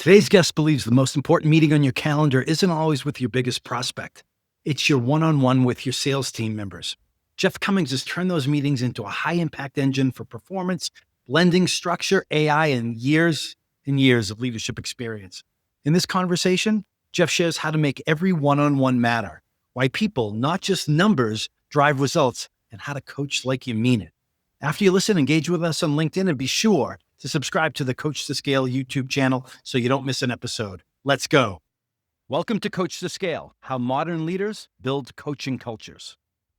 Today's guest believes the most important meeting on your calendar isn't always with your biggest prospect. It's your one-on-one with your sales team members. Jeff Cummings has turned those meetings into a high-impact engine for performance, blending structure, AI, and years of leadership experience. In this conversation, Jeff shares how to make every one-on-one matter, why people, not just numbers, drive results, and how to coach like you mean it. After you listen, engage with us on LinkedIn and be sure to subscribe to the Coach to Scale YouTube channel so you don't miss an episode. Let's go. Welcome to Coach to Scale, how modern leaders build coaching cultures.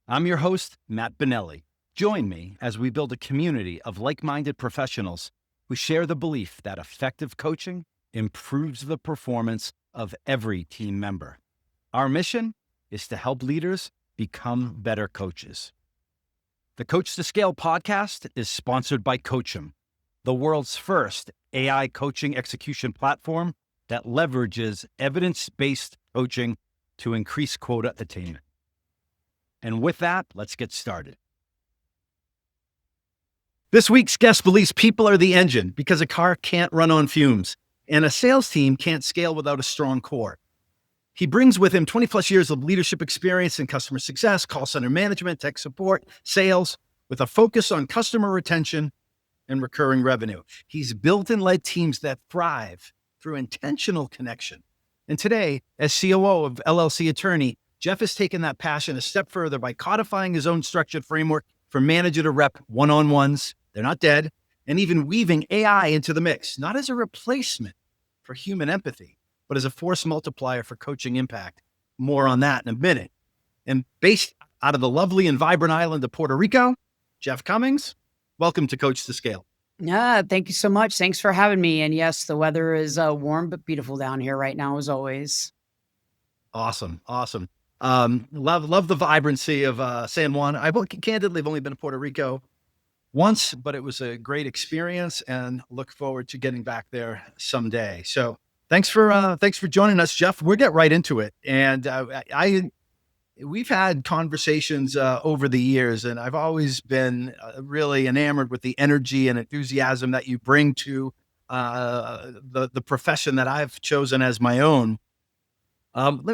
I'm your host, Matt Bonelli. Join me as we build a community of like-minded professionals who share the belief that effective coaching improves the performance of every team member. Our mission is to help leaders become better coaches. The Coach to Scale podcast is sponsored by Coachum, the world's first AI coaching execution platform that leverages evidence-based coaching to increase quota attainment. And with that, let's get started. This week's guest believes people are the engine because a car can't run on fumes, and a sales team can't scale without a strong core. He brings with him 20 plus years of leadership experience in customer success, call center management, tech support, sales, with a focus on customer retention and recurring revenue. He's built and led teams that thrive through intentional connection. And today, as COO of LLC Attorney, Jeff has taken that passion a step further by codifying his own structured framework for manager to rep one-on-ones, they're not dead, and even weaving AI into the mix, not as a replacement for human empathy, but as a force multiplier for coaching impact. More on that in a minute. And based out of the lovely and vibrant island of Puerto Rico, Jeff Cummings, welcome to Coach to Scale. Yeah, thank you so much. Thanks for having me. And yes, the weather is warm but beautiful down here right now, as always. Awesome. Love the vibrancy of San Juan. Candidly, I've only been to Puerto Rico once, but it was a great experience and look forward to getting back there someday. So thanks for joining us, Jeff. We'll get right into it. And we've had conversations over the years, and I've always been really enamored with the energy and enthusiasm that you bring to the profession that I've chosen as my own.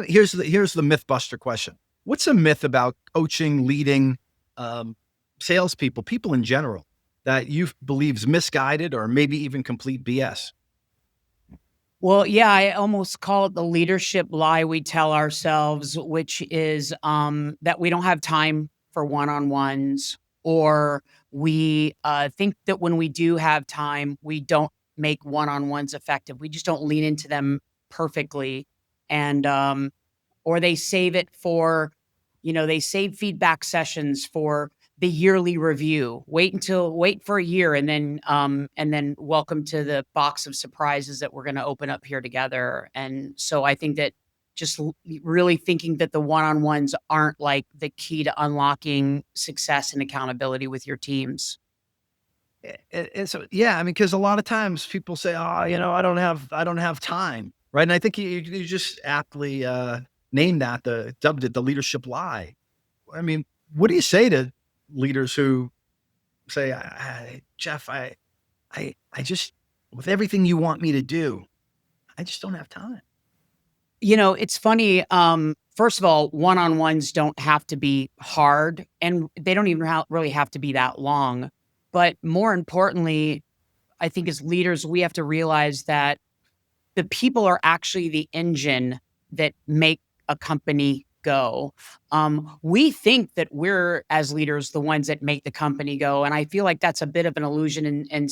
Here's the myth buster question. What's a myth about coaching, leading salespeople, people in general, that you believe is misguided or maybe even complete BS? Well, yeah, I almost call it the leadership lie we tell ourselves, which is that we don't have time for one-on-ones, or we think that when we do have time, we don't make one-on-ones effective. We just don't lean into them perfectly. And, or they save it for, they save feedback sessions for the yearly review. Wait for a year and then welcome to the box of surprises that we're going to open up here together. And so I think that just really thinking that the one-on-ones aren't like the key to unlocking success and accountability with your teams. And so, yeah, I mean, because a lot of times people say, "Oh, I don't have time," right? And I think you just aptly named that, dubbed it the leadership lie. I mean, what do you say to leaders who say, Jeff, I just, with everything you want me to do, I just don't have time? It's funny. First of all, one-on-ones don't have to be hard, and they don't even really have to be that long. But more importantly, I think as leaders, we have to realize that the people are actually the engine that make a company go. We think that we're, as leaders, the ones that make the company go. And I feel like that's a bit of an illusion. And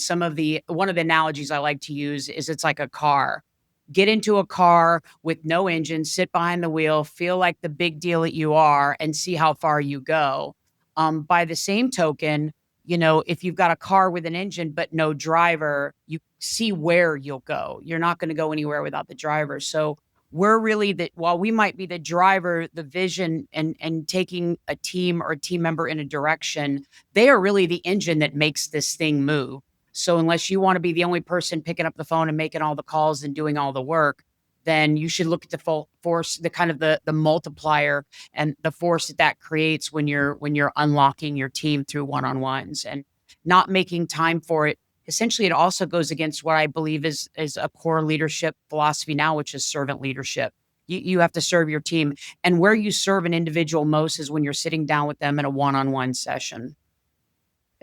one of the analogies I like to use is it's like a car. Get into a car with no engine, sit behind the wheel, feel like the big deal that you are, and see how far you go. By the same token, if you've got a car with an engine but no driver, you see where you'll go. You're not going to go anywhere without the driver. So we're really while we might be the driver, the vision, and taking a team or a team member in a direction, they are really the engine that makes this thing move. So unless you want to be the only person picking up the phone and making all the calls and doing all the work, then you should look at the full force, the kind of the multiplier and the force that creates when you're unlocking your team through one-on-ones. And not making time for it essentially it also goes against what I believe is a core leadership philosophy now, which is servant leadership. You have to serve your team. And where you serve an individual most is when you're sitting down with them in a one-on-one session.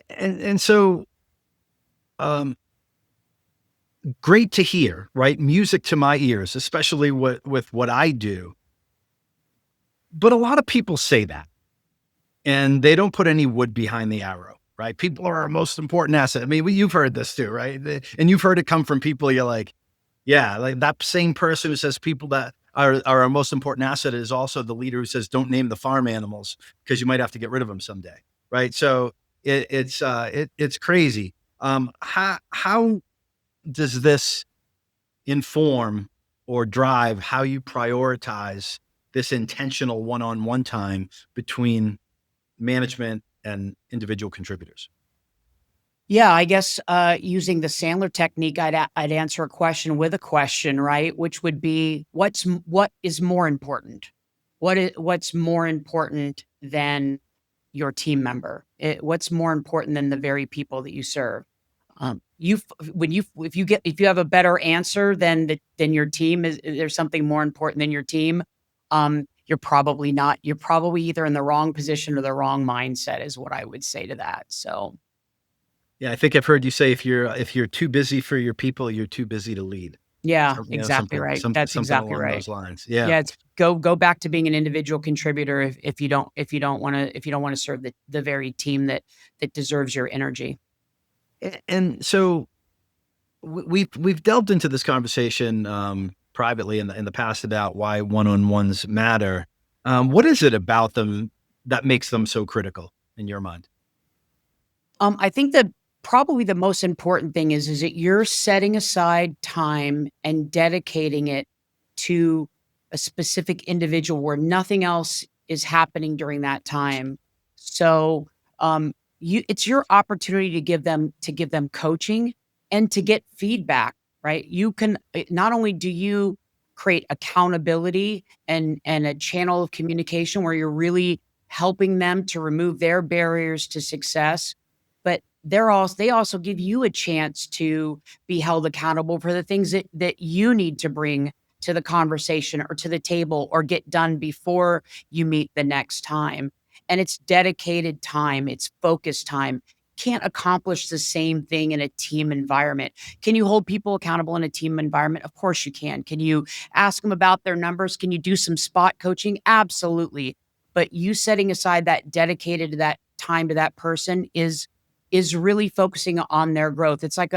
And so, great to hear, right? Music to my ears, especially with what I do. But a lot of people say that, and they don't put any wood behind the arrow, right? People are our most important asset. I mean, you've heard this too, right? And you've heard it come from people. You're like, yeah, like that same person who says people that are our most important asset is also the leader who says, don't name the farm animals because you might have to get rid of them someday, right? So it's crazy. How does this inform or drive how you prioritize this intentional one-on-one time between management and individual contributors? Yeah, I guess using the Sandler technique, I'd answer a question with a question, right? Which would be, what is more important? What's more important than your team member? What's more important than the very people that you serve? If you have a better answer than your team, is there's something more important than your team? You're probably not. You're probably either in the wrong position or the wrong mindset, is what I would say to that. So. Yeah, I think I've heard you say if you're too busy for your people, you're too busy to lead. Yeah, So, exactly right. That's something exactly along right. those lines. Yeah. Yeah, it's go back to being an individual contributor if you don't want to serve the very team that deserves your energy. And so we've delved into this conversation privately in the past about why one-on-ones matter. What is it about them that makes them so critical in your mind? I think that probably the most important thing is that you're setting aside time and dedicating it to a specific individual where nothing else is happening during that time. So, it's your opportunity to give them coaching and to get feedback, right? You can not only do you create accountability and a channel of communication where you're really helping them to remove their barriers to success, but they also give you a chance to be held accountable for the things that you need to bring to the conversation or to the table or get done before you meet the next time. And it's dedicated time, it's focused time. Can't accomplish the same thing in a team environment. Can you hold people accountable in a team environment? Of course you can. Can you ask them about their numbers? Can you do some spot coaching? Absolutely. But you setting aside that dedicated to that time to that person is really focusing on their growth. It's like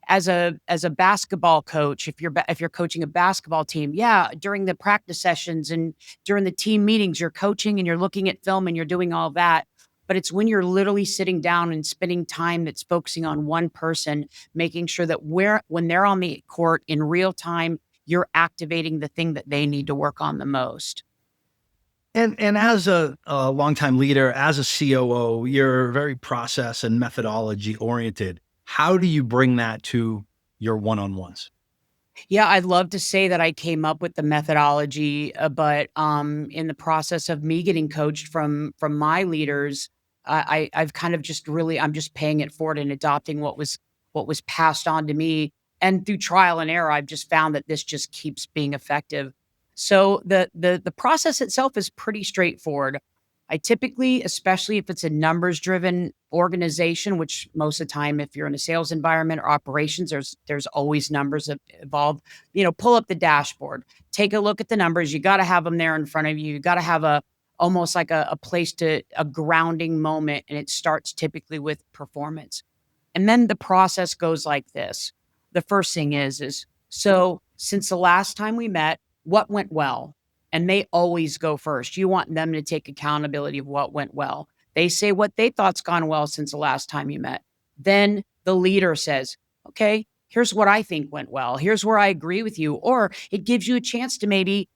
as a basketball coach, if you're coaching a basketball team, yeah, during the practice sessions and during the team meetings, you're coaching and you're looking at film and you're doing all that. But it's when you're literally sitting down and spending time that's focusing on one person, making sure that when they're on the court in real time, you're activating the thing that they need to work on the most. And as a longtime leader, as a COO, you're very process and methodology oriented. How do you bring that to your one-on-ones? Yeah, I'd love to say that I came up with the methodology, but in the process of me getting coached from my leaders, I've kind of just really I'm just paying it forward and adopting what was passed on to me, and through trial and error, I've just found that this just keeps being effective. So the process itself is pretty straightforward. I typically, especially if it's a numbers driven organization, which most of the time, if you're in a sales environment or operations, there's always numbers involved. Pull up the dashboard, take a look at the numbers. You got to have them there in front of you. You got to have almost like a place to a grounding moment, and it starts typically with performance. And then the process goes like this. The first thing is so since the last time we met, what went well? And they always go first. You want them to take accountability of what went well. They say what they thought's gone well since the last time you met. Then the leader says, okay, here's what I think went well. Here's where I agree with you. Or it gives you a chance to maybe,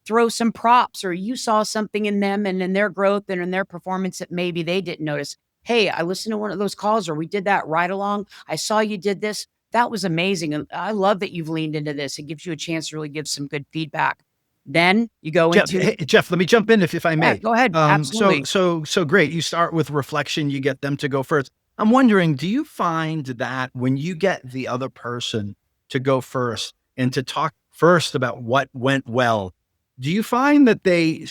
throw some props, or you saw something in them and in their growth and in their performance that maybe they didn't notice. Hey, I listened to one of those calls, or we did that ride along. I saw you did this. That was amazing. And I love that you've leaned into this. It gives you a chance to really give some good feedback. Then you go into Jeff, let me jump in if I may. Go ahead. Absolutely. So great. You start with reflection. You get them to go first. I'm wondering, do you find that when you get the other person to go first and to talk first about what went well, do you find that they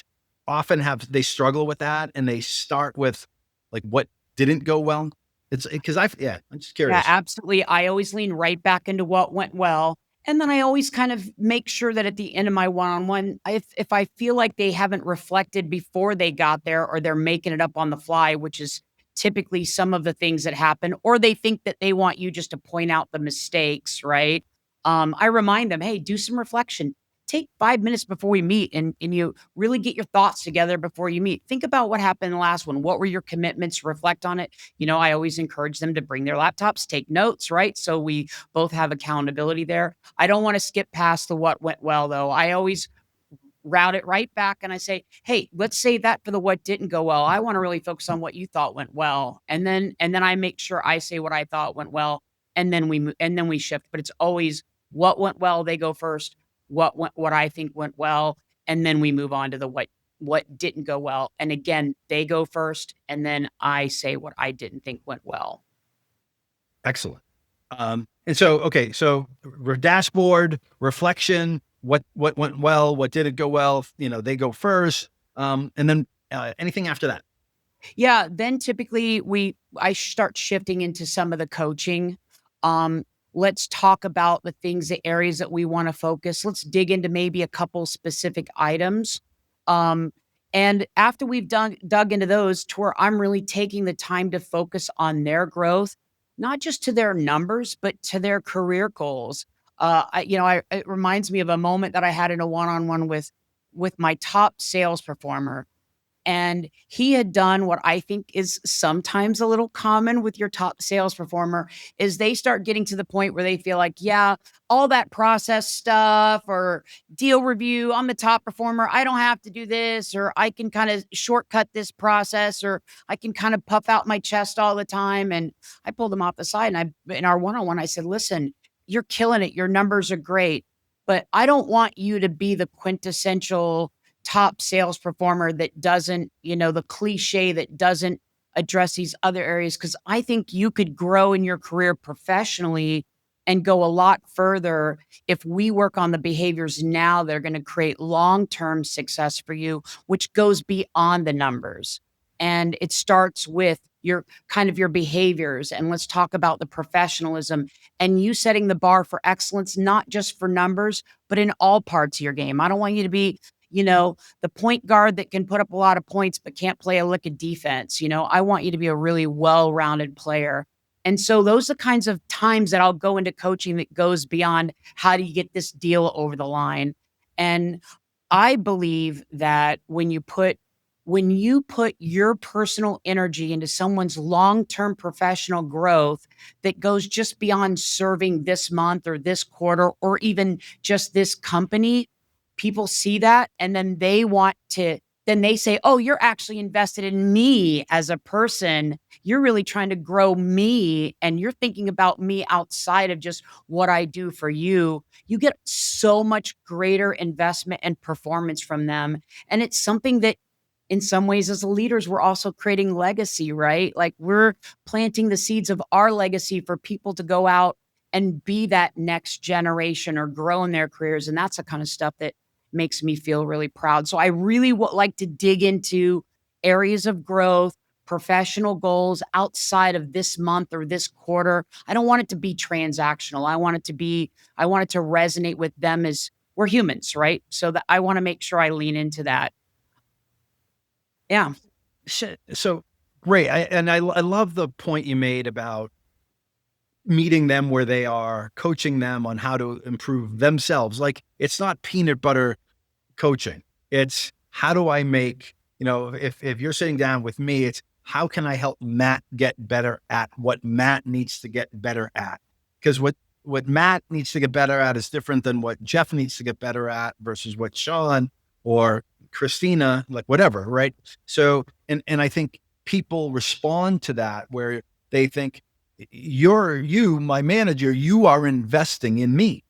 often they struggle with that and they start with like what didn't go well? It's because I'm just Yeah, curious. absolutely. I always lean right back into what went well. And then I always kind of make sure that at the end of my one-on-one, if I feel like they haven't reflected before they got there or they're making it up on the fly, which is typically some of the things that happen, or they think that they want you just to point out the mistakes, right? I remind them, hey, do some reflection. Take 5 minutes before we meet and you really get your thoughts together before you meet. Think about what happened in the last one. What were your commitments? Reflect on it. I always encourage them to bring their laptops, take notes, right? So we both have accountability there. I don't want to skip past the what went well, though. I always route it right back and I say, hey, let's save that for the what didn't go well. I want to really focus on what you thought went well. And then I make sure I say what I thought went well. And then we shift. But it's always what went well, they go first, what I think went well, and then we move on to the what didn't go well. And again, they go first, and then I say what I didn't think went well. Excellent. And so, okay, so dashboard reflection, what went well, what didn't go well, they go first. And then anything after that. Yeah, then typically I start shifting into some of the coaching. Um, let's talk about the things, the areas that we want to focus. Let's dig into maybe a couple specific items. Um, and after we've dug into those to where I'm really taking the time to focus on their growth, not just to their numbers, but to their career goals. It reminds me of a moment that I had in a one-on-one with my top sales performer, and he had done what I think is sometimes a little common with your top sales performer is they start getting to the point where they feel like, yeah, all that process stuff or deal review, I'm the top performer. I don't have to do this, or I can kind of shortcut this process, or I can kind of puff out my chest all the time. And I pulled him off the side and in our one-on-one, I said, listen, you're killing it. Your numbers are great, but I don't want you to be the quintessential top sales performer that doesn't, the cliche that doesn't address these other areas. Cause I think you could grow in your career professionally and go a lot further if we work on the behaviors now that are going to create long-term success for you, which goes beyond the numbers. And it starts with your behaviors. And let's talk about the professionalism and you setting the bar for excellence, not just for numbers, but in all parts of your game. I don't want you to be the point guard that can put up a lot of points but can't play a lick of defense. I want you to be a really well-rounded player. And so those are the kinds of times that I'll go into coaching that goes beyond how do you get this deal over the line. And I believe that when you put your personal energy into someone's long-term professional growth that goes just beyond serving this month or this quarter or even just this company, people see that and then they say, oh, you're actually invested in me as a person. You're really trying to grow me and you're thinking about me outside of just what I do for you. You get so much greater investment and performance from them. And it's something that in some ways as leaders, we're also creating legacy, right? Like we're planting the seeds of our legacy for people to go out and be that next generation or grow in their careers. And that's the kind of stuff that makes me feel really proud. So I really would like to dig into areas of growth, professional goals outside of this month or this quarter. I don't want it to be transactional. I want it to resonate with them as we're humans, right? So that I want to make sure I lean into that. Yeah. So great. I love the point you made about meeting them where they are, coaching them on how to improve themselves. Like it's not peanut butter coaching. It's how do I make, if you're sitting down with me, it's how can I help Matt get better at what Matt needs to get better at? Because what Matt needs to get better at is different than what Jeff needs to get better at versus what Sean or Christina, like whatever, right? So, and I think people respond to that where they think you, my manager, you are investing in me.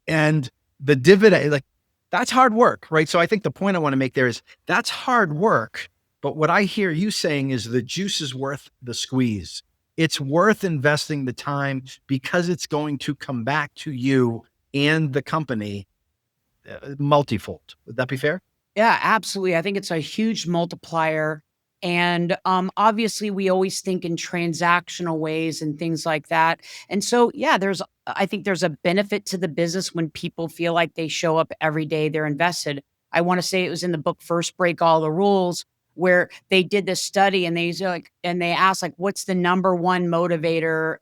And the dividend, like that's hard work, right? So I think the point I want to make there is that's hard work. But what I hear you saying is the juice is worth the squeeze. it's worth investing the time because it's going to come back to you and the company multifold. Would that be fair? Yeah, absolutely. I think it's a huge multiplier. And obviously, we always think in transactional ways and things like that. And so, yeah, I think there's a benefit to the business when people feel like they show up every day, they're invested. I want to say it was in the book First Break All the Rules, where they did this study and they asked, like, what's the number one motivator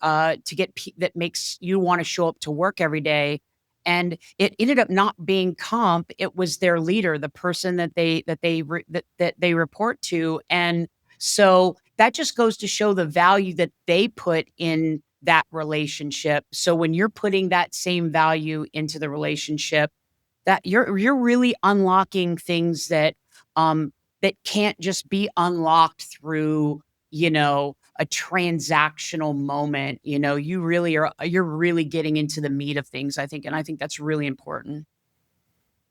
to that makes you want to show up to work every day? And it ended up not being comp. It was their leader, the person that they report to. And so that just goes to show the value that they put in that relationship. So when you're putting that same value into the relationship, that you're really unlocking things that can't just be unlocked through, a transactional moment. You're really getting into the meat of things, I think. And I think that's really important.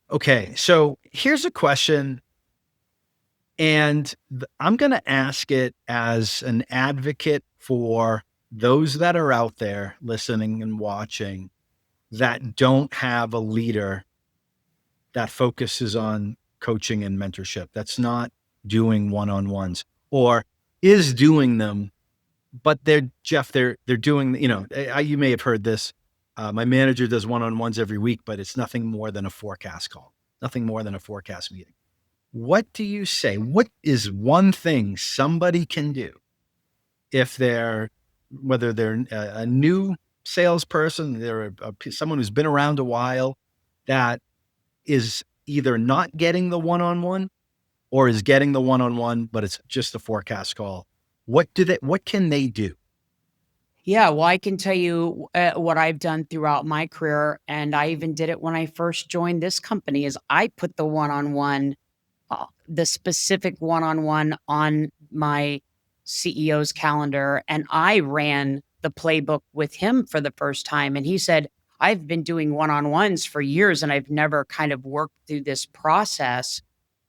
Okay. So here's a question, and I'm going to ask it as an advocate for those that are out there listening and watching that don't have a leader that focuses on coaching and mentorship, that's not doing one-on-ones or is doing them, but they're doing, you may have heard this. My manager does one-on-ones every week, but it's nothing more than a forecast call, nothing more than a forecast meeting. What do you say? What is one thing somebody can do if whether they're a new salesperson, they're someone who's been around a while, that is either not getting the one-on-one or is getting the one-on-one, but it's just a forecast call? What can they do? Yeah, well, I can tell you what I've done throughout my career, and I even did it when I first joined this company. Is I put the specific one-on-one on my CEO's calendar, and I ran the playbook with him for the first time. And he said, I've been doing one-on-ones for years and I've never kind of worked through this process.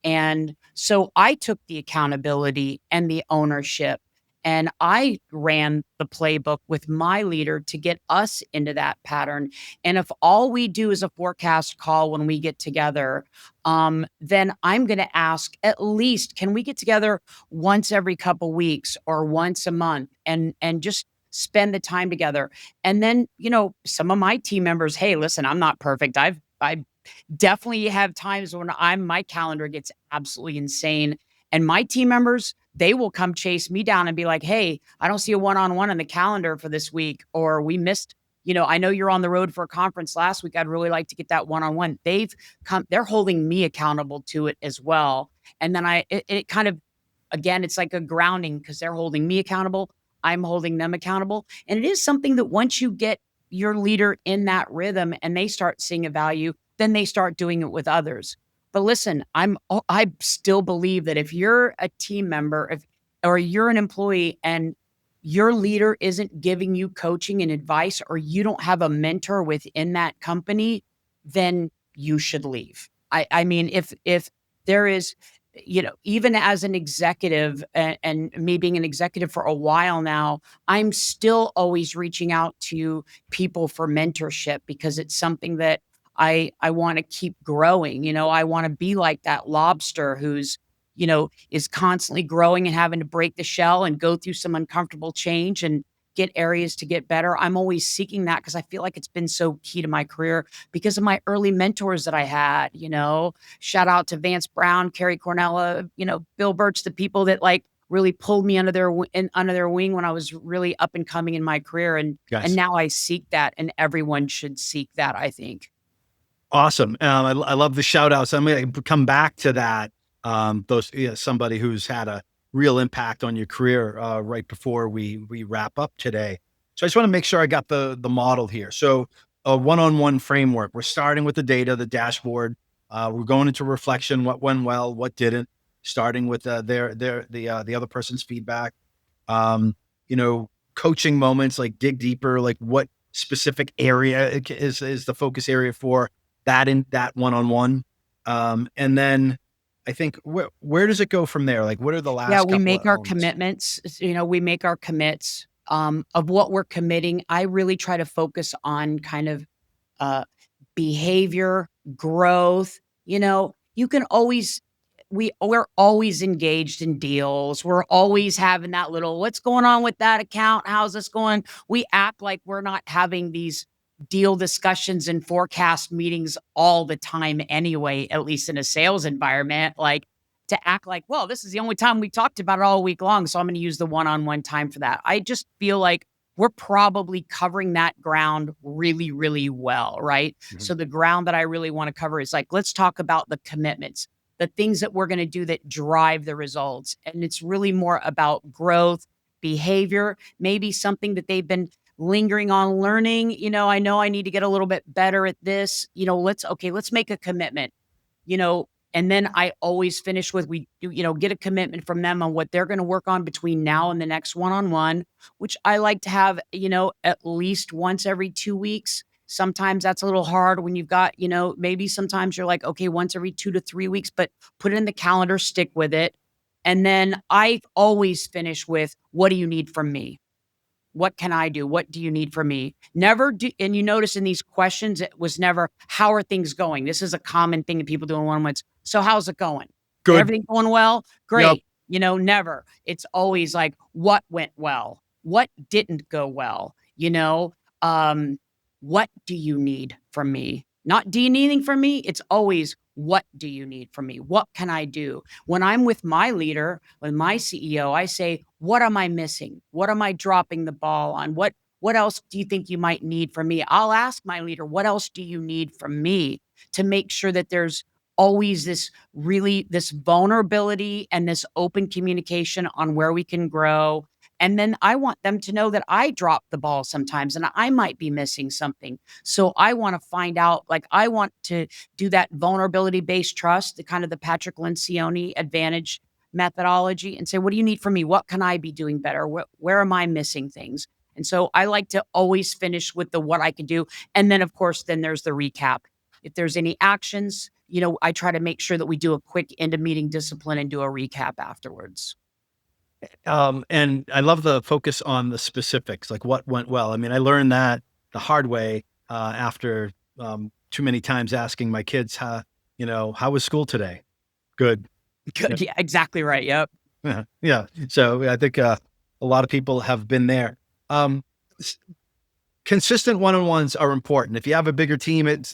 And so I took the accountability and the ownership, and I ran the playbook with my leader to get us into that pattern. And if all we do is a forecast call when we get together, then I'm going to ask, at least, can we get together once every couple weeks or once a month and just spend the time together? And then, some of my team members, hey, listen, I'm not perfect. I definitely have times when my calendar gets absolutely insane. And my team members, they will come chase me down and be like, hey, I don't see a one-on-one on the calendar for this week, or we missed, I know you're on the road for a conference last week. I'd really like to get that one-on-one. They're holding me accountable to it as well. And then it kind of, again, it's like a grounding because they're holding me accountable. I'm holding them accountable. And it is something that once you get your leader in that rhythm and they start seeing a value, then they start doing it with others. But listen, I still believe that if you're a team member, or you're an employee and your leader isn't giving you coaching and advice, or you don't have a mentor within that company, then you should leave. I mean, if there is, even as an executive, and me being an executive for a while now, I'm still always reaching out to people for mentorship because it's something that I want to keep growing. I want to be like that lobster who's, is constantly growing and having to break the shell and go through some uncomfortable change and get areas to get better. I'm always seeking that because I feel like it's been so key to my career because of my early mentors that I had. Shout out to Vance Brown, Carrie Cornella, Bill Birch, the people that like really pulled me under their wing when I was really up and coming in my career. And now I seek that, and everyone should seek that, I think. Awesome. I love the shout outs. I'm going to come back to that. Somebody who's had a real impact on your career, right before we wrap up today. So I just want to make sure I got the model here. So a one-on-one framework, we're starting with the data, the dashboard. We're going into reflection, what went well, what didn't, starting with the other person's feedback. Coaching moments, like dig deeper, like what specific area is the focus area for that in that one-on-one. And then I think where does it go from there? Like, what are the last Yeah, we couple make of our elements? commitments. We make our commits. of what we're committing, I really try to focus on kind of behavior, growth. You can always, we're always engaged in deals. We're always having that little, what's going on with that account? How's this going? We act like we're not having these deal discussions and forecast meetings all the time anyway, at least in a sales environment. Like, to act like, well, this is the only time we talked about it all week long, so I'm going to use the one-on-one time for that. I just feel like we're probably covering that ground really, really well, right? So the ground that I really want to cover is like, let's talk about the commitments, the things that we're going to do that drive the results. And it's really more about growth, behavior, maybe something that they've been lingering on learning. I know I need to get a little bit better at this. Let's make a commitment. you know, and then I always finish with, we do, get a commitment from them on what they're going to work on between now and the next one-on-one, which I like to have, at least once every 2 weeks. Sometimes that's a little hard when you've got, maybe sometimes you're like, okay, once every 2 to 3 weeks, but put it in the calendar, stick with it. And then I always finish with, what do you need from me? What can I do? What do you need from me? Never do. And you notice in these questions, it was never, how are things going? This is a common thing that people do in one-on-ones. So how's it going? Good. Everything going well? Yep. Great. Never. It's always like, what went well? What didn't go well? What do you need from me? Not, do you need anything from me? It's always, what do you need from me? What can I do? When I'm with my leader, with my CEO, I say, what am I missing? What am I dropping the ball on? What else do you think you might need from me? I'll ask my leader, what else do you need from me, to make sure that there's always this vulnerability and this open communication on where we can grow. And then I want them to know that I drop the ball sometimes and I might be missing something. So I want to find out, like, I want to do that vulnerability-based trust, the kind of the Patrick Lencioni advantage methodology, and say, what do you need from me? What can I be doing better? Where am I missing things? And so I like to always finish with the what I can do. And then, of course, then there's the recap. If there's any actions, I try to make sure that we do a quick end of meeting discipline and do a recap afterwards. And I love the focus on the specifics, like what went well. I mean, I learned that the hard way after too many times asking my kids, how was school today? Good. Good. Yeah, exactly right. Yep. Yeah. So I think a lot of people have been there. Consistent one-on-ones are important. If you have a bigger team, it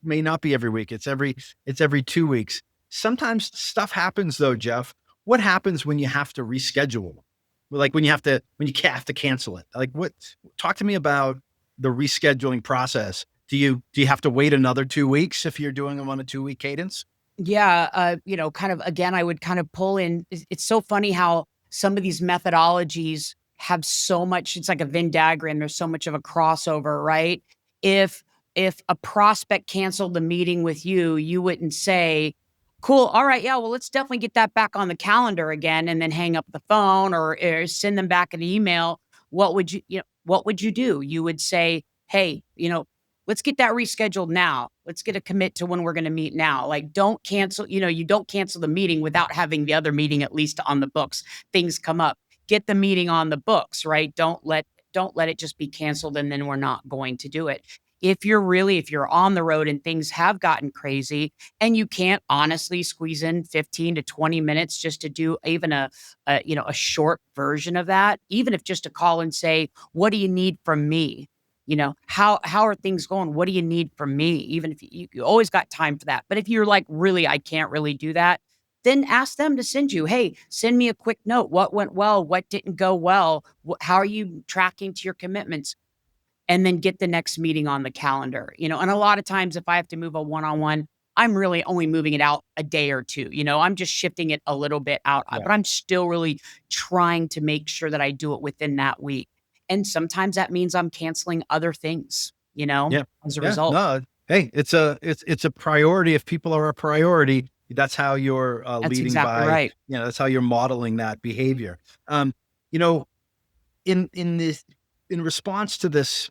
may not be every week. It's every 2 weeks. Sometimes stuff happens though, Jeff. What happens when you have to reschedule? Like when you have to cancel it? Like talk to me about the rescheduling process. Do you have to wait another 2 weeks if you're doing them on a 2-week cadence? Yeah. Kind of, again, I would kind of pull in. It's so funny how some of these methodologies have so much, it's like a Venn diagram. There's so much of a crossover, right? If a prospect canceled the meeting with you, you wouldn't say, cool, all right, yeah, well, let's definitely get that back on the calendar again, and then hang up the phone or send them back an email. What would you do? You would say, hey, let's get that rescheduled now. Let's get a commit to when we're going to meet now. Like, don't cancel, you don't cancel the meeting without having the other meeting at least on the books. Things come up. Get the meeting on the books, right? Don't let it just be canceled and then we're not going to do it. If you're on the road and things have gotten crazy and you can't honestly squeeze in 15 to 20 minutes just to do even a short version of that, even if just to call and say, what do you need from me? How are things going? What do you need from me? Even if you always got time for that. But if you're like, really, I can't really do that, then ask them to send you, hey, send me a quick note. What went well? What didn't go well? How are you tracking to your commitments? And then get the next meeting on the calendar. And a lot of times if I have to move a one-on-one, I'm really only moving it out a day or two. I'm just shifting it a little bit out, Yeah. but I'm still really trying to make sure that I do it within that week. And sometimes that means I'm canceling other things, Yeah. as a result. No, hey, it's a priority. If people are a priority, that's how you're That's leading exactly by, right. that's how you're modeling that behavior. You know, in response to this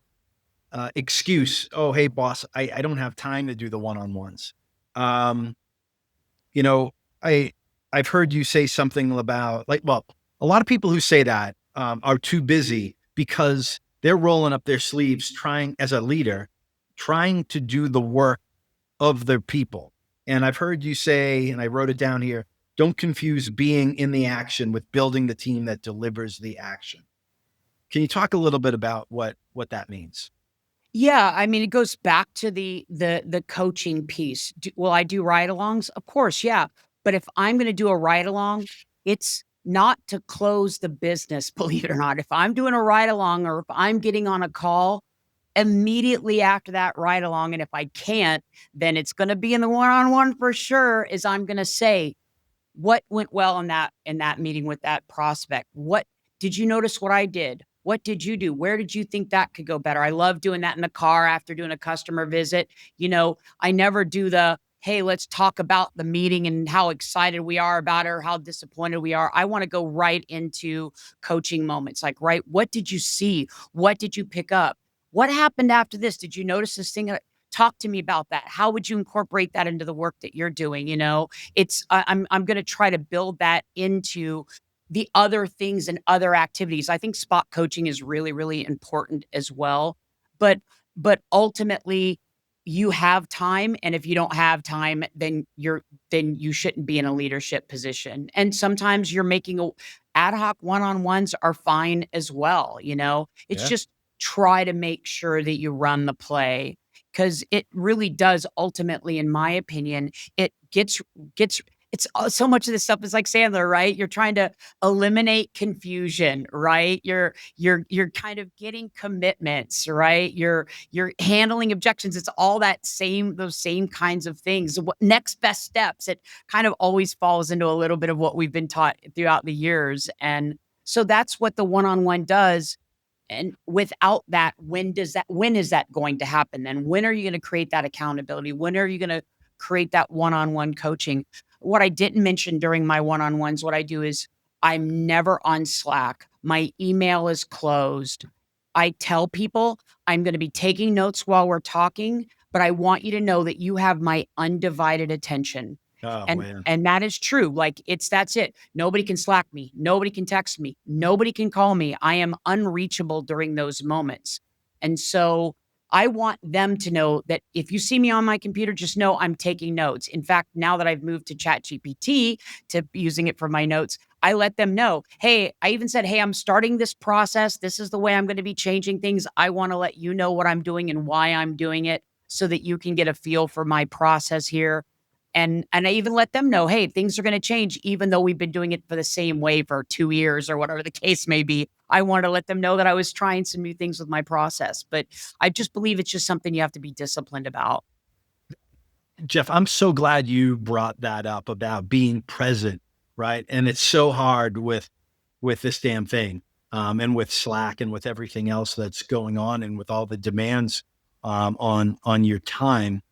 excuse, oh, hey boss, I don't have time to do the one-on-ones. You know, I've heard you say something about, like, well, a lot of people who say that are too busy because they're rolling up their sleeves, trying as a leader, trying to do the work of their people. And I've heard you say, and I wrote it down here, don't confuse being in the action with building the team that delivers the action. Can you talk a little bit about what that means? Yeah, I mean, it goes back to the coaching piece. Will I do ride-alongs? Of course, yeah. But if I'm going to do a ride-along, it's not to close the business, believe it or not. If I'm doing a ride-along or if I'm getting on a call, immediately after that ride-along, and if I can't, then it's going to be in the one-on-one for sure, is I'm going to say, what went well in that meeting with that prospect? What did you notice what I did? What did you do? Where did you think that could go better? I love doing that in the car after doing a customer visit. I never do hey, let's talk about the meeting and how excited we are about it or how disappointed we are. I want to go right into coaching moments. Like, right, what did you see? What did you pick up? What happened after this? Did you notice this thing? Talk to me about that. How would you incorporate that into the work that you're doing? I'm going to try to build that into the other things and other activities. I think spot coaching is really, really important as well. But ultimately, you have time, and if you don't have time, then you shouldn't be in a leadership position. And sometimes you're making ad hoc one-on-ones are fine as well. It's Yeah. just try to make sure that you run the play, because it really does ultimately, in my opinion, it gets it's so much of this stuff is like Sandler, right? You're trying to eliminate confusion, right? You're kind of getting commitments, right? You're handling objections. It's all those same kinds of things. What next best steps? It kind of always falls into a little bit of what we've been taught throughout the years. And so that's what the one-on-one does. And without that, when is that going to happen? Then when are you going to create that accountability? When are you going to create that one-on-one coaching? What I didn't mention during my one-on-ones, what I do is I'm never on Slack. My email is closed. I tell people I'm going to be taking notes while we're talking, but I want you to know that you have my undivided attention. Oh And man. and that is true. Like that's it. Nobody can Slack me. Nobody can text me. Nobody can call me. I am unreachable during those moments. And so I want them to know that if you see me on my computer, just know I'm taking notes. In fact, now that I've moved to ChatGPT to using it for my notes, I let them know, hey, I even said, hey, I'm starting this process. This is the way I'm going to be changing things. I want to let you know what I'm doing and why I'm doing it so that you can get a feel for my process here. And I even let them know, hey, things are going to change, even though we've been doing it for the same way for 2 years or whatever the case may be. I wanted to let them know that I was trying some new things with my process. But I just believe it's just something you have to be disciplined about. Jeff, I'm so glad you brought that up about being present, right? And it's so hard with this damn thing, and with Slack and with everything else that's going on, and with all the demands on your time.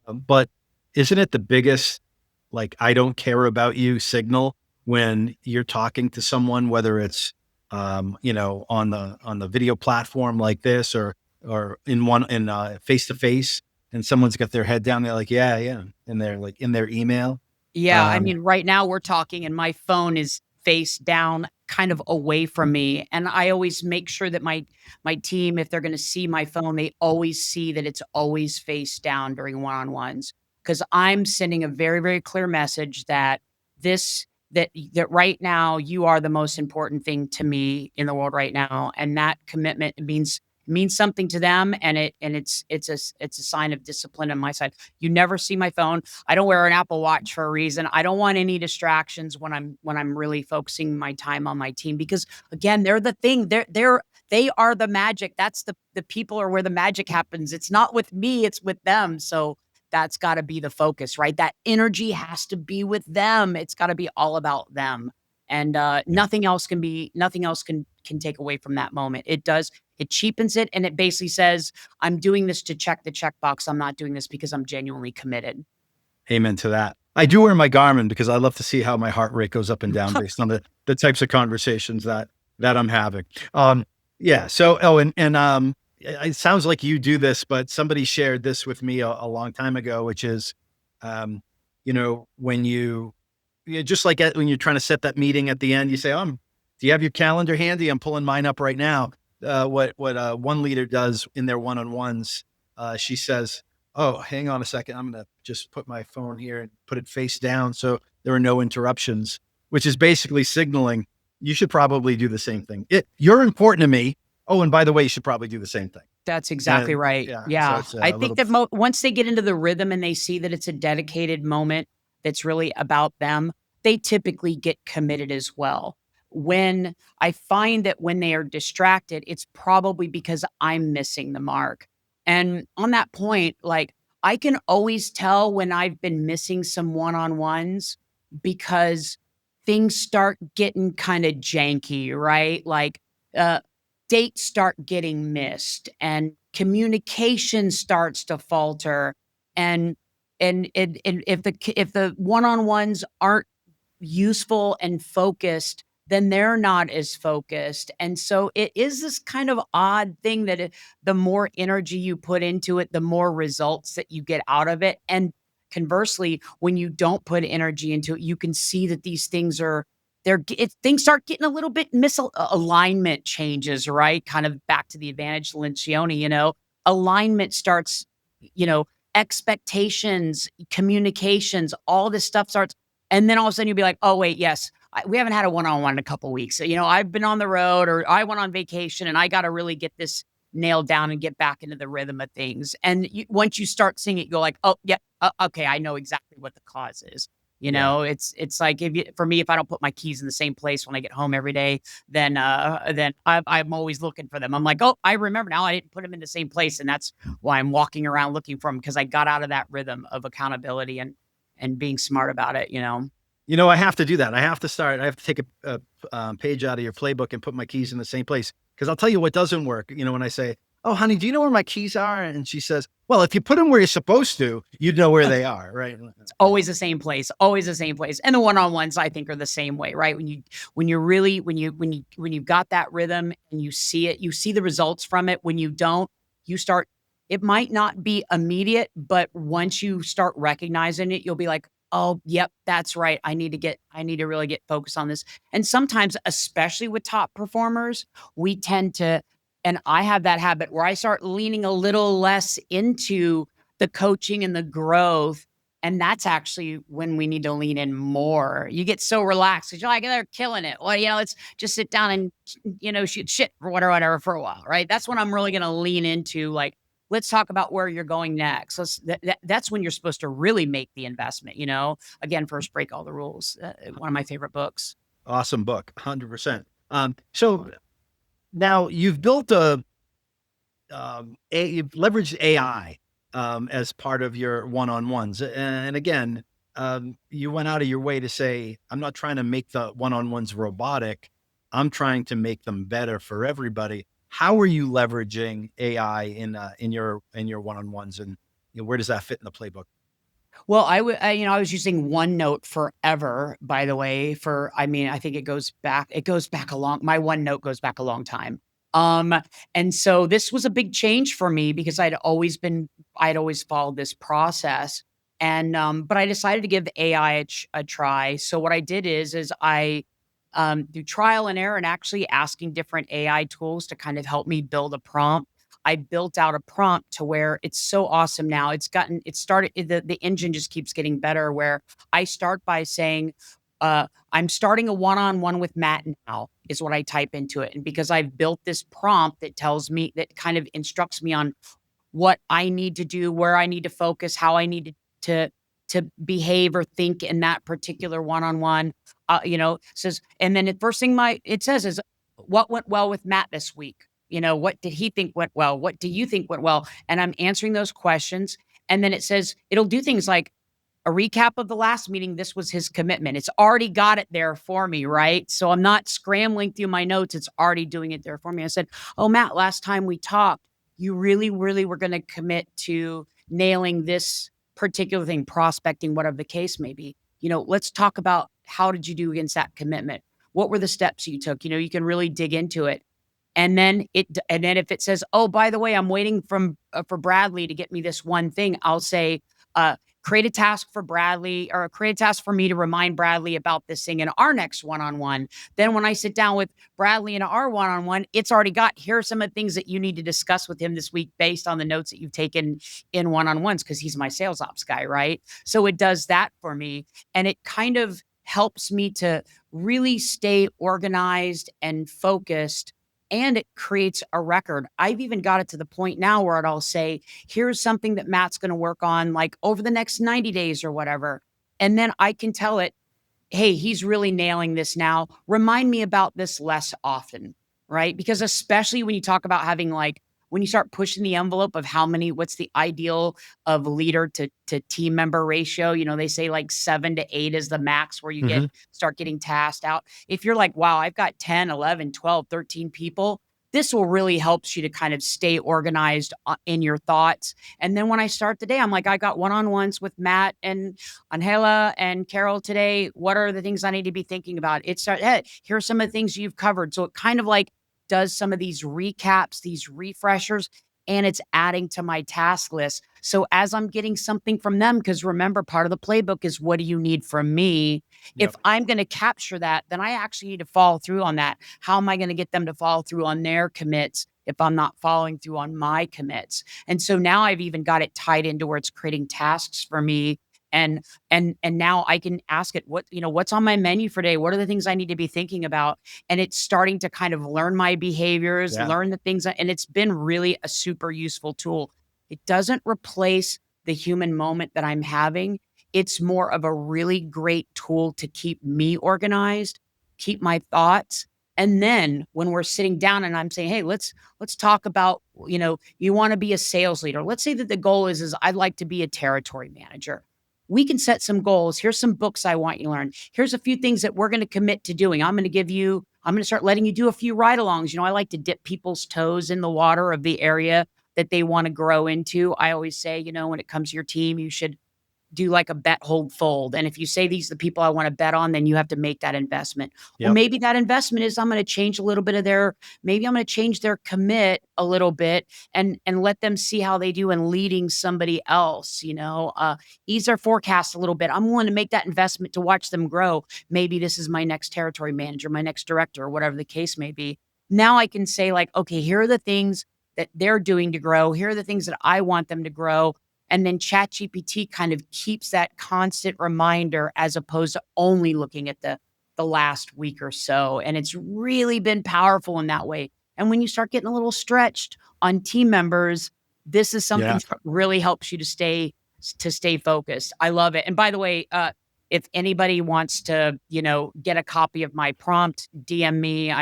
But isn't it the biggest, like, I don't care about you signal when you're talking to someone, whether it's, on the video platform like this, or in face to face, and someone's got their head down, they're like, yeah, yeah. And they're like in their email. Yeah, I Um, mean, right now we're talking and my phone is face down, kind of away from me, and I always make sure that my team, if they're gonna see my phone, they always see that it's always face down during one-on-ones, because 'cause I'm sending a very, very clear message that this that right now you are the most important thing to me in the world right now, and that commitment means something to them, and it's a sign of discipline on my side. You never see my phone. I don't wear an Apple Watch for a reason. I don't want any distractions when I'm really focusing my time on my team, because again, they're the thing. They are the magic. That's the people are where the magic happens. It's not with me, it's with them. So that's got to be the focus, right? That energy has to be with them. It's got to be all about them. And yeah. nothing else can take away from that moment. It cheapens it, and it basically says, I'm doing this to check the checkbox. I'm not doing this because I'm genuinely committed. Amen to that. I do wear my Garmin because I love to see how my heart rate goes up and down based on the types of conversations that I'm having. Yeah. So, it sounds like you do this, but somebody shared this with me a long time ago, which is, when just when you're trying to set that meeting at the end, you say, do you have your calendar handy? I'm pulling mine up right now. what one leader does in their one-on-ones. She says, "Oh, hang on a second. I'm going to just put my phone here and put it face down so there are no interruptions," which is basically signaling you should probably do the same thing. You're important to me. Oh, and by the way, you should probably do the same thing. That's exactly And right. yeah, so Yeah. it's I a think little. that once they get into the rhythm and they see that it's a dedicated moment that's really about them, they typically get committed as well. When I find that when they are distracted, it's probably because I'm missing the mark. And on that point, like I can always tell when I've been missing some one-on-ones because things start getting kind of janky, right? Like, uh, dates start getting missed and communication starts to falter and and if the one-on-ones aren't useful and focused, then they're not as focused. And so it is this kind of odd thing that the more energy you put into it, the more results that you get out of it. And conversely, when you don't put energy into it, you can see that these things are things start getting a little bit misalignment changes, right? Kind of back to the advantage Lencioni, alignment starts, you know, expectations, communications, all this stuff starts and then all of a sudden you'll be like, "Oh, wait, yes, we haven't had a one-on-one in a couple weeks. So, I've been on the road or I went on vacation and I got to really get this nailed down and get back into the rhythm of things." And once you start seeing it, you go like, "Oh, yeah, okay, I know exactly what the cause is." Yeah. It's like for me, if I don't put my keys in the same place when I get home every day, then I'm always looking for them. I'm like, "Oh, I remember now. I didn't put them in the same place," and that's why I'm walking around looking for them because I got out of that rhythm of accountability and being smart about it. I have to do that. I have to take a page out of your playbook and put my keys in the same place. Cause I'll tell you what doesn't work. When I say, "Oh, honey, do you know where my keys are?" And she says, "Well, if you put them where you're supposed to, you'd know where they are." Right. Always the same place, always the same place. And the one-on-ones I think are the same way, right? When you've got that rhythm and you see it, you see the results from it. When you don't, you start it might not be immediate, but once you start recognizing it, you'll be like, "Oh, yep, that's right. I need to really get focused on this." And sometimes, especially with top performers, we tend to and I have that habit where I start leaning a little less into the coaching and the growth and that's actually when we need to lean in more. You get so relaxed because you're like, they're killing it. Well, let's just sit down and, shoot shit or whatever for a while, right? That's when I'm really going to lean into like, let's talk about where you're going next. That's when you're supposed to really make the investment. Again, first break all the rules. One of my favorite books. Awesome book. 100%. So now you've built you've leveraged AI as part of your one-on-ones. And again, you went out of your way to say, "I'm not trying to make the one-on-ones robotic. I'm trying to make them better for everybody." How are you leveraging AI in your one-on-ones, and where does that fit in the playbook? Well, I was using OneNote forever, by the way, I think it goes back my OneNote goes back a long time. Um, and so this was a big change for me because I'd always followed this process. But I decided to give AI a try. So what I did is I, through trial and error and actually asking different AI tools to kind of help me build a prompt, I built out a prompt to where it's so awesome now. The engine just keeps getting better where I start by saying, I'm starting a one-on-one with Matt now is what I type into it. And because I've built this prompt that kind of instructs me on what I need to do, where I need to focus, how I need to behave or think in that particular one-on-one. Says, and then the first thing it says is, "What went well with Matt this week? What did he think went well? What do you think went well?" And I'm answering those questions. And then it'll do things like a recap of the last meeting. This was his commitment. It's already got it there for me, right? So I'm not scrambling through my notes. It's already doing it there for me. I said, "Oh, Matt, last time we talked, you really, really were going to commit to nailing this particular thing, prospecting, whatever the case may be. Let's talk about how did you do against that commitment? What were the steps you took? You can really dig into it. And then if it says, "Oh, by the way, I'm waiting for Bradley to get me this one thing," I'll say, create a task for Bradley, or create a task for me to remind Bradley about this thing in our next one-on-one. Then when I sit down with Bradley in our one-on-one, it's already got, here are some of the things that you need to discuss with him this week based on the notes that you've taken in one-on-ones, because he's my sales ops guy, right? So it does that for me. And it kind of helps me to really stay organized and focused, and it creates a record. I've even got it to the point now where I'll say, here's something that Matt's going to work on like over the next 90 days or whatever. And then I can tell it, hey, he's really nailing this now. Remind me about this less often, right? Because especially when you talk about having like, when you start pushing the envelope of what's the ideal of leader to team member ratio, they say like 7 to 8 is the max where you start getting tasked out. If you're like, wow, I've got 10, 11, 12, 13 people, this will really help you to kind of stay organized in your thoughts. And then when I start the day, I'm like, I got one-on-ones with Matt and Angela and Carol today. What are the things I need to be thinking about? Hey, here are some of the things you've covered. So it kind of like does some of these recaps, these refreshers, and it's adding to my task list. So as I'm getting something from them, because remember, part of the playbook is, what do you need from me? If I'm going to capture that, then I actually need to follow through on that. How am I going to get them to follow through on their commits if I'm not following through on my commits? And so now I've even got it tied into where it's creating tasks for me. And now I can ask it, what's on my menu for today? What are the things I need to be thinking about? And it's starting to kind of learn my behaviors, learn the things, and it's been really a super useful tool. It doesn't replace the human moment that I'm having. It's more of a really great tool to keep me organized, keep my thoughts. And then when we're sitting down and I'm saying, hey, let's talk about, you want to be a sales leader. Let's say that the goal is I'd like to be a territory manager. We can set some goals. Here's some books I want you to learn. Here's a few things that we're going to commit to doing. I'm going to start letting you do a few ride-alongs. I like to dip people's toes in the water of the area that they want to grow into. I always say, when it comes to your team, you should do like a bet, hold, fold. And if you say these are the people I want to bet on, then you have to make that investment. Well, maybe that investment is I'm going to change a little bit of maybe I'm going to change their commit a little bit and let them see how they do in leading somebody else, ease their forecast a little bit. I'm willing to make that investment to watch them grow. Maybe this is my next territory manager, my next director, or whatever the case may be. Now I can say like, okay, here are the things that they're doing to grow. Here are the things that I want them to grow. And then ChatGPT kind of keeps that constant reminder as opposed to only looking at the last week or so. And it's really been powerful in that way. And when you start getting a little stretched on team members, this is something that really helps you to stay focused. I love it. And by the way, if anybody wants to, get a copy of my prompt, DM me.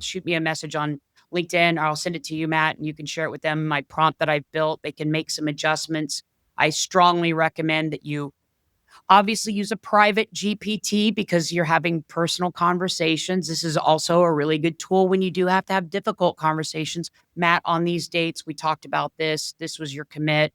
Shoot me a message on LinkedIn, or I'll send it to you, Matt, and you can share it with them. My prompt that I've built, they can make some adjustments. I strongly recommend that you obviously use a private GPT because you're having personal conversations. This is also a really good tool when you do have to have difficult conversations. Matt, on these dates, we talked about this. This was your commit.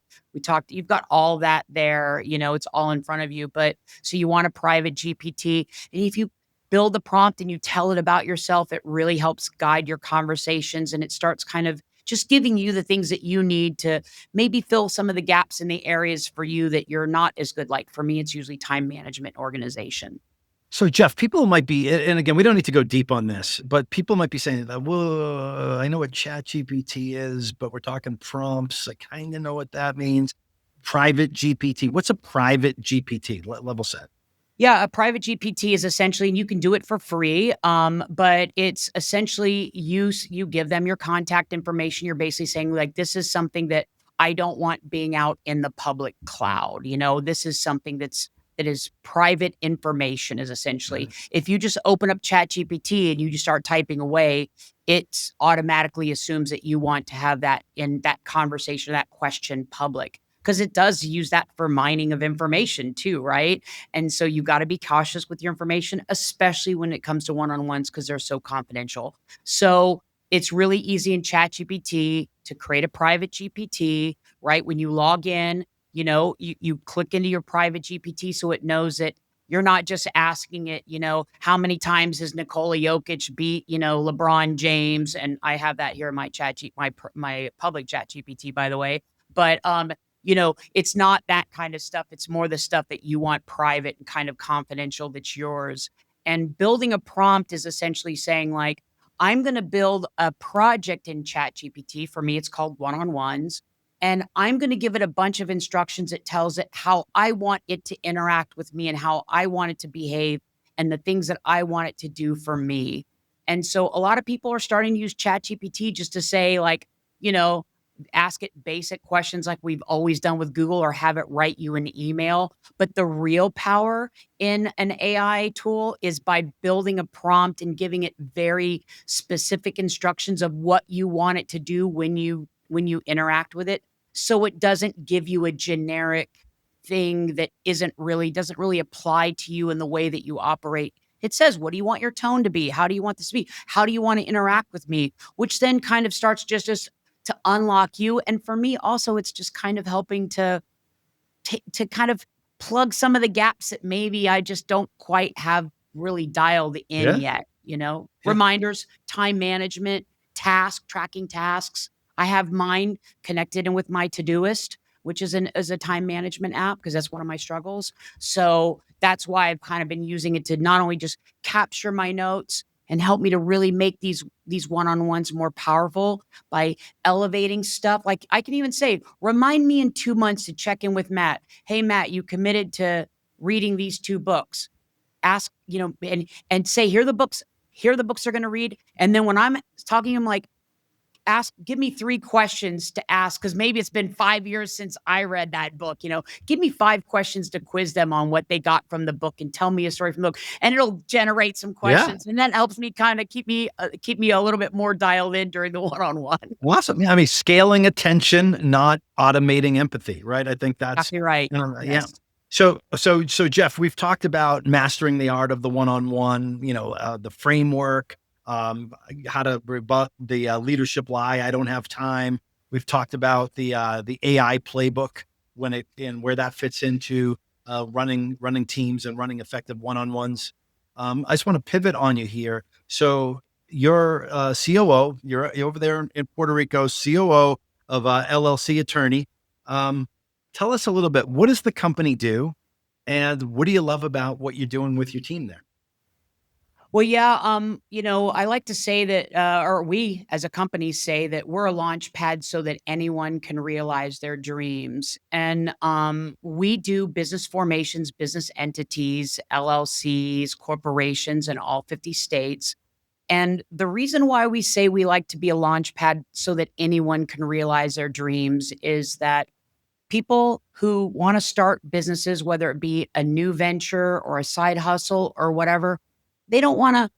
You've got all that there, it's all in front of you. But so you want a private GPT. And if you build the prompt and you tell it about yourself, it really helps guide your conversations, and it starts kind of just giving you the things that you need to maybe fill some of the gaps in the areas for you that you're not as good. Like for me, it's usually time management, organization. So Jeff, people might be, and again, we don't need to go deep on this, but people might be saying that, whoa, I know what ChatGPT is, but we're talking prompts. I kind of know what that means. Private GPT. What's a private GPT? Level set. Yeah, a private GPT is essentially, and you can do it for free, but it's essentially you give them your contact information. You're basically saying like, this is something that I don't want being out in the public cloud. This is something that is private information, is essentially. If you just open up ChatGPT and you just start typing away, it automatically assumes that you want to have that in that conversation, that question public. Because it does use that for mining of information too, right? And so you got to be cautious with your information, especially when it comes to one-on-ones, because they're so confidential. So it's really easy in ChatGPT to create a private GPT, right? When you log in, you click into your private GPT so it knows that you're not just asking it, how many times has Nikola Jokic beat, LeBron James? And I have that here in my my public ChatGPT, by the way. But it's not that kind of stuff. It's more the stuff that you want private and kind of confidential that's yours. And building a prompt is essentially saying, like, I'm going to build a project in ChatGPT. For me, it's called one-on-ones. And I'm going to give it a bunch of instructions that tells it how I want it to interact with me and how I want it to behave and the things that I want it to do for me. And so a lot of people are starting to use ChatGPT just to say, like, you know, ask it basic questions like we've always done with Google, or have it write you an email. But the real power in an AI tool is by building a prompt and giving it very specific instructions of what you want it to do when you interact with it. So it doesn't give you a generic thing that doesn't really apply to you in the way that you operate. It says, what do you want your tone to be? How do you want this to be? How do you want to interact with me? Which then kind of starts just as to unlock you. And for me also, it's just kind of helping to kind of plug some of the gaps that maybe I just don't quite have really dialed in Yeah. yet, Yeah. reminders, time management, tracking tasks. I have mine connected in with my Todoist, which is a time management app, because that's one of my struggles. So that's why I've kind of been using it to not only just capture my notes and help me to really make these one-on-ones more powerful by elevating stuff. Like, I can even say, remind me in 2 months to check in with Matt. Hey, Matt, you committed to reading these 2 books. Ask, and say, here are the books they're going to read. And then when I'm talking, I'm like, give me 3 questions to ask, because maybe it's been 5 years since I read that book. Give me 5 questions to quiz them on what they got from the book and tell me a story from the book, and it'll generate some Yeah. questions, and that helps me kind of keep me a little bit more dialed in during the one-on-one. Well, awesome. Yeah, I mean, scaling attention, not automating empathy, right? I think that's Exactly right. yeah. Yes. So Jeff, we've talked about mastering the art of the one-on-one, the framework, how to rebut the leadership lie. I don't have time. We've talked about the AI playbook and where that fits into running teams and running effective one-on-ones. I just want to pivot on you here. So you're COO. You're over there in Puerto Rico, COO of LLC Attorney. Tell us a little bit. What does the company do, and what do you love about what you're doing with your team there? Well, yeah, I like to say that, or we as a company say that we're a launch pad so that anyone can realize their dreams. And we do business formations, business entities, LLCs, corporations in all 50 states. And the reason why we say we like to be a launch pad so that anyone can realize their dreams is that people who want to start businesses, whether it be a new venture or a side hustle or whatever, they don't want to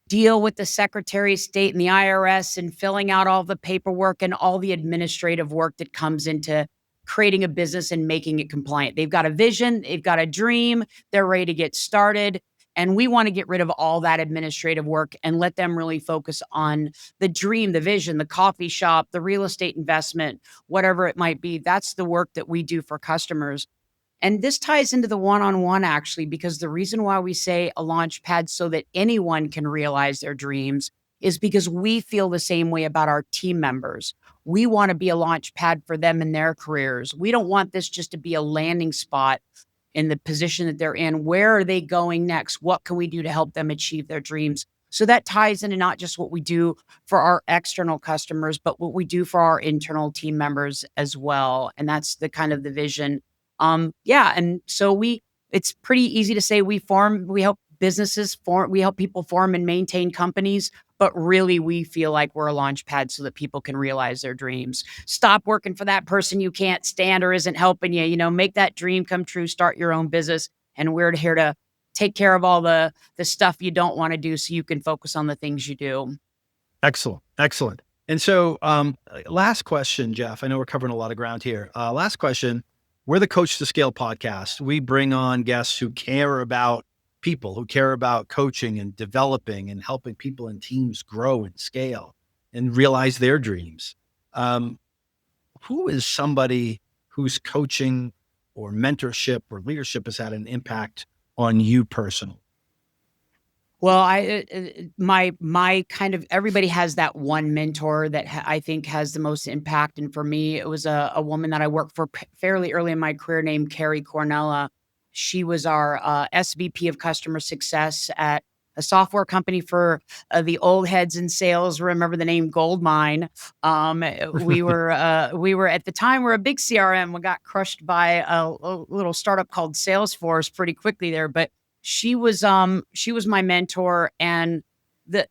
deal with the Secretary of State and the IRS and filling out all the paperwork and all the administrative work that comes into creating a business and making it compliant. They've got a vision, they've got a dream, they're ready to get started. And we want to get rid of all that administrative work and let them really focus on the dream, the vision, the coffee shop, the real estate investment, whatever it might be. That's the work that we do for customers. And this ties into the one-on-one, actually, because the reason why we say a launch pad so that anyone can realize their dreams is because we feel the same way about our team members. We want to be a launch pad for them in their careers. We don't want this just to be a landing spot in the position that they're in. Where are they going next? What can we do to help them achieve their dreams? So that ties into not just what we do for our external customers, but what we do for our internal team members as well. And that's the kind of the vision. Yeah. And so it's pretty easy to say we help businesses form, we help people form and maintain companies, but really we feel like we're a launch pad so that people can realize their dreams. Stop working for that person you can't stand or isn't helping you, make that dream come true, start your own business. And we're here to take care of all the stuff you don't want to do so you can focus on the things you do. Excellent. Excellent. And so, last question, Jeff, I know we're covering a lot of ground here. Last question. We're the Coach to Scale podcast. We bring on guests who care about people, who care about coaching and developing and helping people and teams grow and scale and realize their dreams. Who is somebody whose coaching or mentorship or leadership has had an impact on you personally? Well, my kind of, everybody has that one mentor that I think has the most impact. And for me, it was a woman that I worked for fairly early in my career named Carrie Cornella. She was our SVP of customer success at a software company for the old heads in sales. Remember the name Goldmine? We were at the time, we're a big CRM. We got crushed by a little startup called Salesforce pretty quickly there, but she was my mentor. And the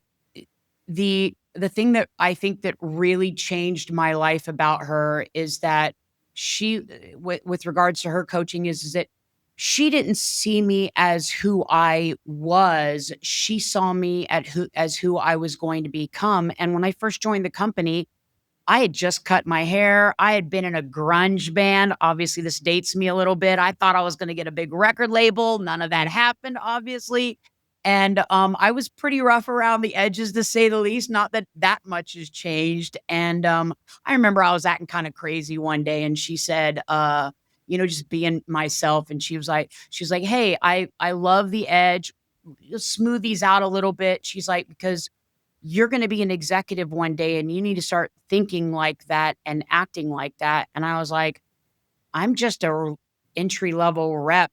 the thing that I think that really changed my life about her is that she, with regards to her coaching, is that she didn't see me as who I was. She saw me as who I was going to become. And when I first joined the company, I had just cut my hair. I had been in a grunge band. Obviously, this dates me a little bit. I thought I was going to get a big record label. None of that happened, obviously. And I was pretty rough around the edges, to say the least. Not that that much has changed. And I remember I was acting kind of crazy one day, and she said, just being myself. And she's like, "Hey, I love the edge. Just smooth these out a little bit." She's like, "Because you're going to be an executive one day and you need to start thinking like that and acting like that." And I was like, "I'm just a entry level rep.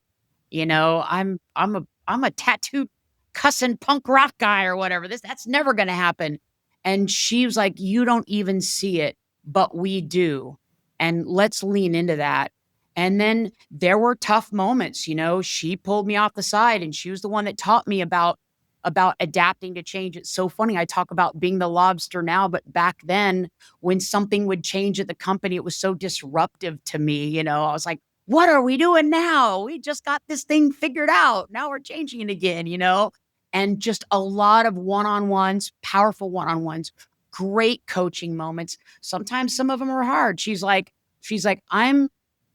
I'm a tattooed cussing punk rock guy or whatever. That's never going to happen." And she was like, "You don't even see it, but we do. And let's lean into that." And then there were tough moments. She pulled me off the side, and she was the one that taught me about adapting to change. It's so funny. I talk about being the lobster now, but back then when something would change at the company, it was so disruptive to me. I was like, "What are we doing now? We just got this thing figured out. Now we're changing it again." And just a lot of one-on-ones, powerful one-on-ones, great coaching moments. Sometimes some of them are hard. She's like, "I'm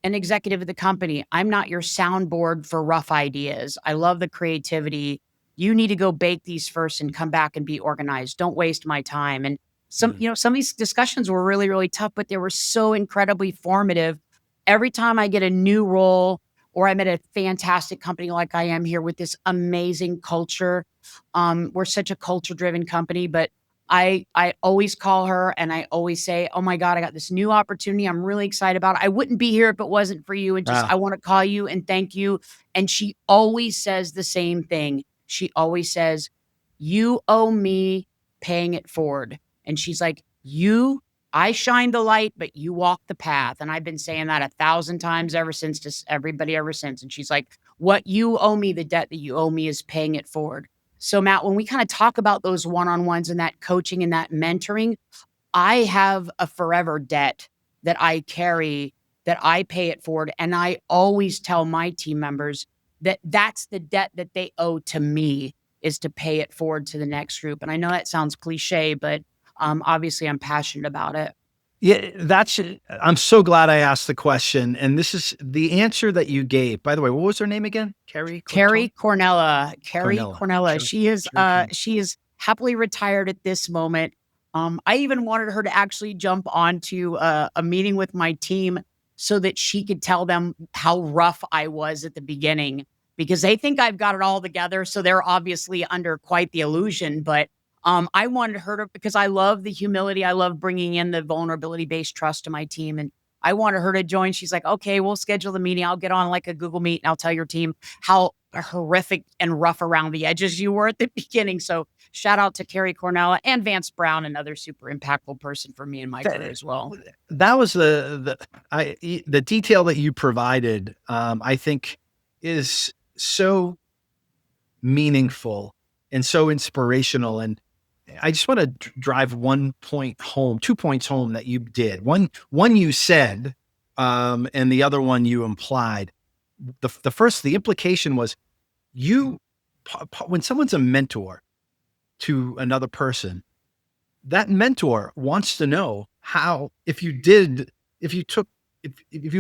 an executive of the company. I'm not your soundboard for rough ideas. I love the creativity. You need to go bake these first and come back and be organized. Don't waste my time." And some of these discussions were really, really tough, but they were so incredibly formative. Every time I get a new role, or I'm at a fantastic company like I am here with this amazing culture. We're such a culture-driven company, but I always call her and I always say, "Oh my God, I got this new opportunity. I'm really excited about it. I wouldn't be here if it wasn't for you. And Wow. I want to call you and thank you." And she always says the same thing. She always says, "You owe me paying it forward." And she's like, I shine the light, but you walk the path." And I've been saying that 1,000 times ever since, to everybody ever since. And she's like, "What you owe me, the debt that you owe me is paying it forward." So Matt, when we kind of talk about those one-on-ones and that coaching and that mentoring, I have a forever debt that I carry, that I pay it forward. And I always tell my team members that that's the debt that they owe to me, is to pay it forward to the next group. And I know that sounds cliche, but obviously I'm passionate about it. Yeah, I'm so glad I asked the question. And this is the answer that you gave. By the way, what was her name again? Carrie Cornella. Carrie Cornella. Cornella. Carrie Cornella. She is happily retired at this moment. I even wanted her to actually jump onto a meeting with my team so that she could tell them how rough I was at the beginning, because they think I've got it all together. So they're obviously under quite the illusion. But I wanted her to, because I love the humility. I love bringing in the vulnerability-based trust to my team. And I wanted her to join. She's like, "Okay, we'll schedule the meeting. I'll get on like a Google Meet and I'll tell your team how horrific and rough around the edges you were at the beginning." So shout out to Carrie Cornella and Vance Brown, another super impactful person for me in my career as well. That was the detail that you provided. I think is so meaningful and so inspirational. And I just want to drive 2 points home that you did. One you said, and the other one you implied. The implication was when someone's a mentor to another person, that mentor wants to know how, if you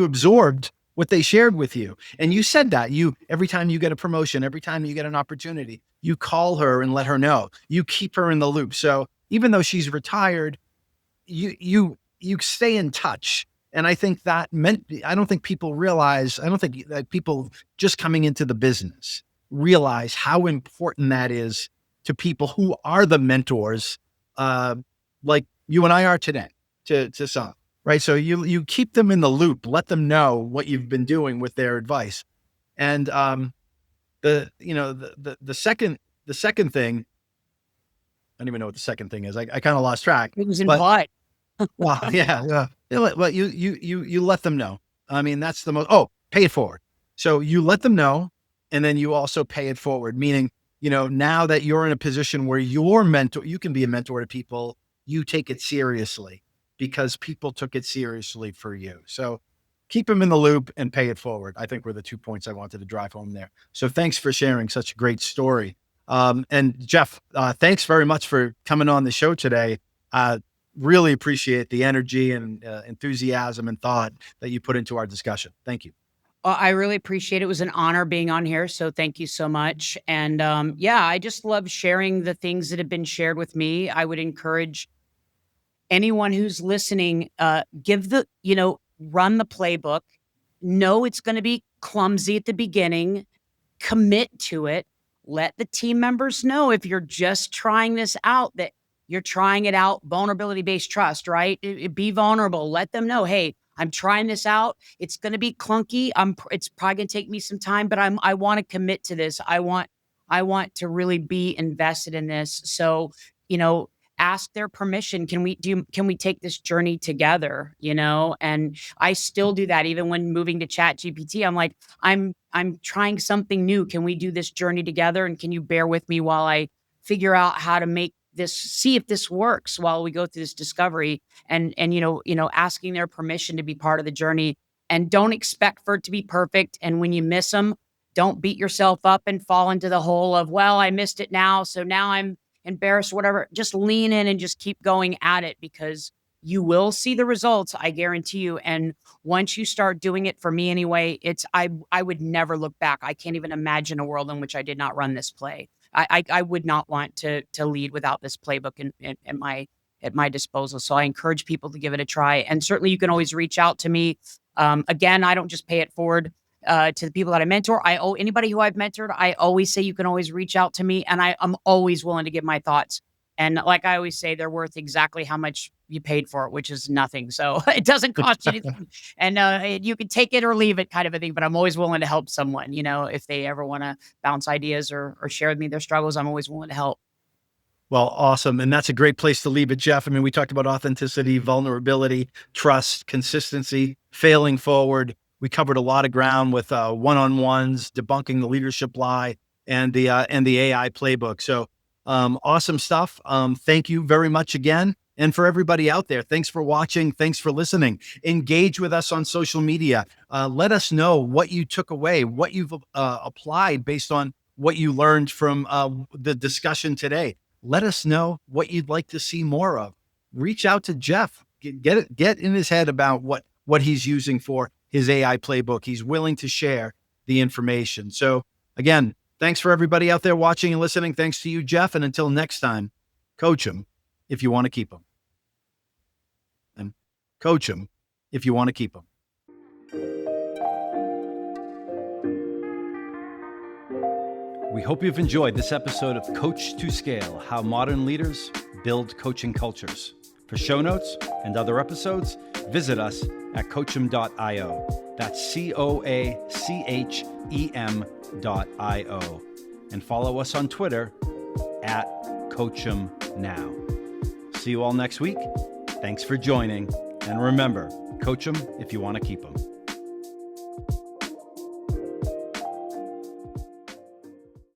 absorbed what they shared with you. And you said that every time you get a promotion, every time you get an opportunity, you call her and let her know. You keep her in the loop. So even though she's retired, you stay in touch. And I think I don't think that people just coming into the business realize how important that is to people who are the mentors, like you and I are today to some, right? So you keep them in the loop, let them know what you've been doing with their advice. And the second thing, I don't even know what the second thing is. I kind of lost track, It was but implied. well, yeah. Well, you let them know. I mean, that's the most. Oh, pay it forward. So you let them know, and then you also pay it forward. Meaning, now that you're in a position where you're mentor, you can be a mentor to people. You take it seriously because people took it seriously for you. So keep them in the loop and pay it forward. I think were the 2 points I wanted to drive home there. So thanks for sharing such a great story. And Jeff, thanks very much for coming on the show today. Really appreciate the energy and enthusiasm and thought that you put into our discussion. Thank you. I really appreciate it. It was an honor being on here. So thank you so much. And yeah, I just love sharing the things that have been shared with me. I would encourage anyone who's listening, run the playbook. Know it's going to be clumsy at the beginning. Commit to it. Let the team members know if you're just trying this out that you're trying it out. Vulnerability-based trust, right? Be vulnerable. Let them know, hey, I'm trying this out. It's going to be clunky. It's probably going to take me some time, but I want to commit to this. I want to really be invested in this. So, ask their permission. Can we take this journey together? And I still do that even when moving to Chat GPT. I'm like, I'm trying something new. Can we do this journey together? And can you bear with me while I figure out how to make this, see if this works while we go through this discovery, and asking their permission to be part of the journey. And don't expect for it to be perfect. And when you miss them, don't beat yourself up and fall into the hole of, well, I missed it now, so now I'm embarrassed, whatever. Just lean in and just keep going at it, because you will see the results, I guarantee you. And once you start doing it, for me anyway, I would never look back. I can't even imagine a world in which I did not run this play. I would not want to lead without this playbook at my disposal. So I encourage people to give it a try. And certainly you can always reach out to me. Again, I don't just pay it forward to the people that I mentor. Anybody who I've mentored, I always say you can always reach out to me, and I'm always willing to give my thoughts. And like I always say, they're worth exactly how much you paid for it, which is nothing. So it doesn't cost you anything. And you can take it or leave it, kind of a thing. But I'm always willing to help someone, if they ever want to bounce ideas or share with me their struggles, I'm always willing to help. Well, awesome. And that's a great place to leave it, Jeff. I mean, we talked about authenticity, vulnerability, trust, consistency, failing forward. We covered a lot of ground with one-on-ones, debunking the leadership lie, and the AI playbook. So awesome stuff. Thank you very much again. And for everybody out there, thanks for watching. Thanks for listening. Engage with us on social media. Let us know what you took away, what you've applied based on what you learned from the discussion today. Let us know what you'd like to see more of. Reach out to Jeff. Get in his head about what he's using for his AI playbook. He's willing to share the information. So again, thanks for everybody out there watching and listening. Thanks to you, Jeff. And until next time, coach them if you want to keep them. And coach them if you want to keep them. We hope you've enjoyed this episode of Coach to Scale, How Modern Leaders Build Coaching Cultures. For show notes and other episodes, visit us at coachem.io. That's COACHEM.io. And follow us on Twitter at CoachemNow. See you all next week. Thanks for joining. And remember, coach them if you want to keep them.